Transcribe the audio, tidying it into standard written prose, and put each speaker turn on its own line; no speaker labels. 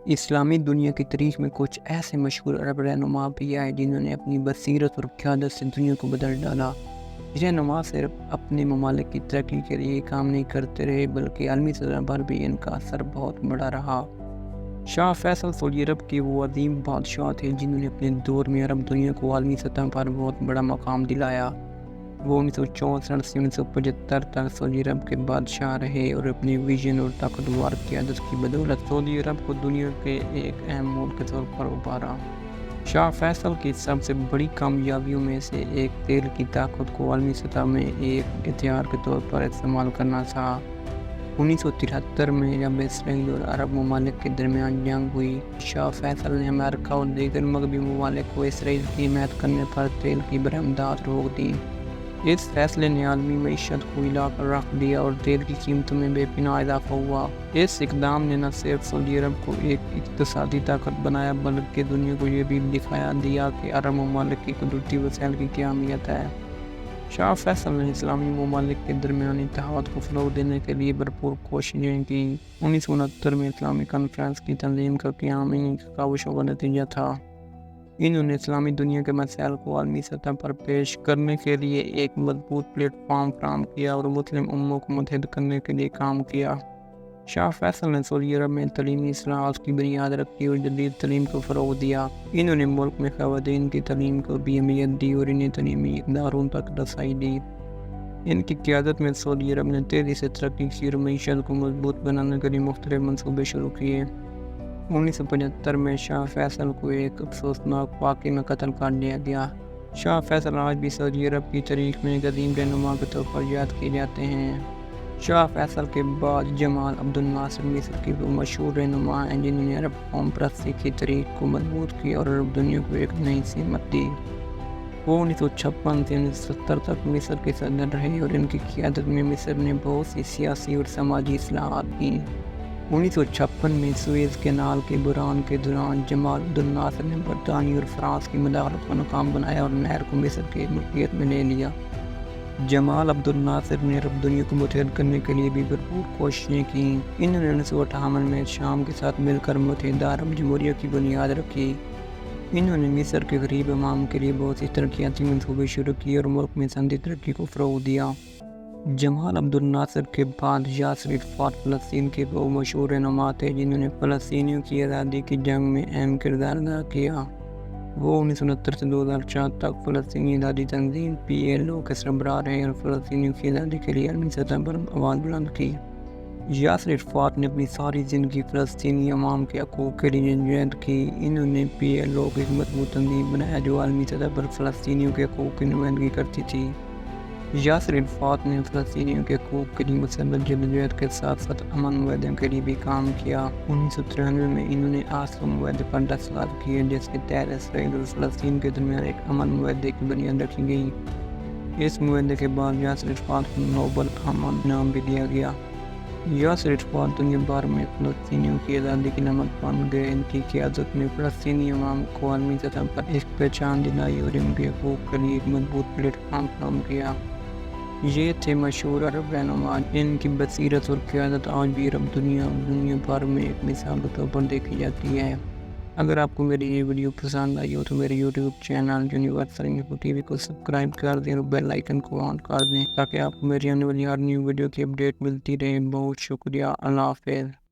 اسلامی دنیا کی تاریخ میں کچھ ایسے مشہور عرب رہنما بھی آئے جنہوں نے اپنی بصیرت اور قیادت سے دنیا کو بدل ڈالا۔ یہ رہنما صرف اپنے ممالک کی ترقی کے لیے کام نہیں کرتے رہے بلکہ عالمی سطح پر بھی ان کا اثر بہت بڑا رہا۔ شاہ فیصل سعودی عرب کے وہ عظیم بادشاہ تھے جنہوں نے اپنے دور میں عرب دنیا کو عالمی سطح پر بہت بڑا مقام دلایا۔ وہ 1964 سے 1975 تک سعودی عرب کے بادشاہ رہے اور اپنی ویژن اور طاقتور قیادت کی بدولت سعودی عرب کو دنیا کے ایک اہم ملک کے طور پر ابھارا۔ شاہ فیصل کی سب سے بڑی کامیابیوں میں سے ایک تیل کی طاقت کو عالمی سطح میں ایک ہتھیار کے طور پر استعمال کرنا تھا۔ 1973 میں جب اسرائیل اور عرب ممالک کے درمیان جنگ ہوئی، شاہ فیصل نے امریکہ اور دیگر مغربی ممالک کو اسرائیل کی حمایت کرنے پر تیل کی برآمدات روک دی۔ اس فیصلے نے عالمی معیشت کو ہلا کر رکھ دیا اور تیل کی قیمتوں میں بے پناہ اضافہ ہوا۔ اس اقدام نے نہ صرف سعودی عرب کو ایک اقتصادی طاقت بنایا بلکہ دنیا کو یہ بھی دکھا دیا کہ عرب ممالک کی قدرتی وسائل کی کیا اہمیت ہے۔ شاہ فیصل نے اسلامی ممالک کے درمیان اتحاد کو فروغ دینے کے لیے بھرپور کوششیں کی۔ 1969 میں اسلامی کانفرنس کی تنظیم کا قیام ان کاوشوں کا نتیجہ تھا۔ انہوں نے اسلامی دنیا کے مسائل کو عالمی سطح پر پیش کرنے کے لیے ایک مضبوط پلیٹ فارم فراہم کیا اور مسلم امت کو متحد کرنے کے لیے کام کیا۔ شاہ فیصل نے سعودی عرب میں تعلیمی اصلاحات کی بنیاد رکھی اور جدید تعلیم کو فروغ دیا۔ انہوں نے ملک میں خواتین کی تعلیم کو بھی اہمیت دی اور انہیں تعلیمی اداروں تک رسائی دی۔ ان کی قیادت میں سعودی عرب نے تیزی سے ترقی کی اور معیشت کو مضبوط بنانے کے لیے مختلف منصوبے شروع کیے۔ 1975 میں شاہ فیصل کو ایک افسوسناک واقعے میں قتل کر دیا گیا۔ شاہ فیصل آج بھی سعودی عرب کی تاریخ میں ایک عظیم رہنما کے طور پر یاد کیے جاتے ہیں۔ شاہ فیصل کے بعد جمال عبد الناصر مصر کے وہ مشہور رہنما ہیں جنہوں نے عرب قوم پرستی کی تاریخ کو مضبوط کیا اور عرب دنیا کو ایک نئی سمت دی۔ وہ 1956 سے 1970 تک مصر کے صدر رہے اور ان کی قیادت میں مصر نے بہت سی سیاسی اور سماجی اصلاحات کی۔ 1956 میں سویز کینال کے بحران کے دوران جمال عبد الناصر نے برطانیہ اور فرانس کی مداخلت کو ناکام بنایا اور نہر کو مصر کی ملکیت میں لے لیا۔ جمال عبد الناصر نے عرب دنیا کو متحد کرنے کے لیے بھی بھرپور کوششیں کیں۔ انہوں نے 1958 میں شام کے ساتھ مل کر متحدہ عرب جمہوریہ کی بنیاد رکھی۔ انہوں نے مصر کے غریب عوام کے لیے بہت سی ترقیاتی منصوبے شروع کیے اور ملک میں سنجیدہ ترقی کو فروغ دیا۔ جمال عبد الناصر کے بعد یاسر عرفات فلسطین کے وہ مشہور رہنما تھے جنہوں نے فلسطینیوں کی آزادی کی جنگ میں اہم کردار ادا کیا۔ وہ 1969 سے 2004 تک فلسطینی آزادی تنظیم PLO کے سربراہ رہے اور فلسطینیوں کی آزادی کے لیے عالمی سطح پر آواز بلند کی۔ یاسر عرفات نے اپنی ساری زندگی فلسطینی عوام کے حقوق کے لیے جدوجہد کی۔ انہوں نے PLO کو ایک مضبوط تنظیم بنایا جو عالمی سطح پر فلسطینیوں کے حقوق کی نمائندگی کرتی تھی۔ یاسر عرفات نے فلسطینیوں کے حقوق کے لیے مسلسل جدوجہد کے ساتھ ساتھ امن معاہدے کے لیے بھی کام کیا۔ 1993 میں انہوں نے آسلو معاہدے پر دستخط کیے جس کے تحت اسرائیل اور فلسطین کے درمیان ایک امن معاہدے کی بنیاد رکھی گئی۔ اس معاہدے کے بعد یاسر عرفات کو نوبل امن انعام بھی دیا گیا۔ یاسر عرفات دنیا بھر میں فلسطینیوں کی آزادی کی نمک بن گئے۔ ان کی قیادت میں فلسطینی عوام کو عالمی سطح پر ایک پہچان دلائی اور ان کے حقوق کے لیے ایک مضبوط پلیٹ فارم فراہم کیا۔ یہ تھے مشہور عرب رہنما جن کی بصیرت اور قیادت آج بھی عرب دنیا بھر میں ایک مثال کے طور پر دیکھی جاتی ہے۔ اگر آپ کو میری یہ ویڈیو پسند آئی ہو تو میرے YouTube channel universal info TV کو سبسکرائب کر دیں اور بیل آئیکن کو آن کر دیں تاکہ آپ کو میری آنے والی ہر نیو ویڈیو کی اپڈیٹ ملتی رہے۔ بہت شکریہ۔ اللہ حافظ۔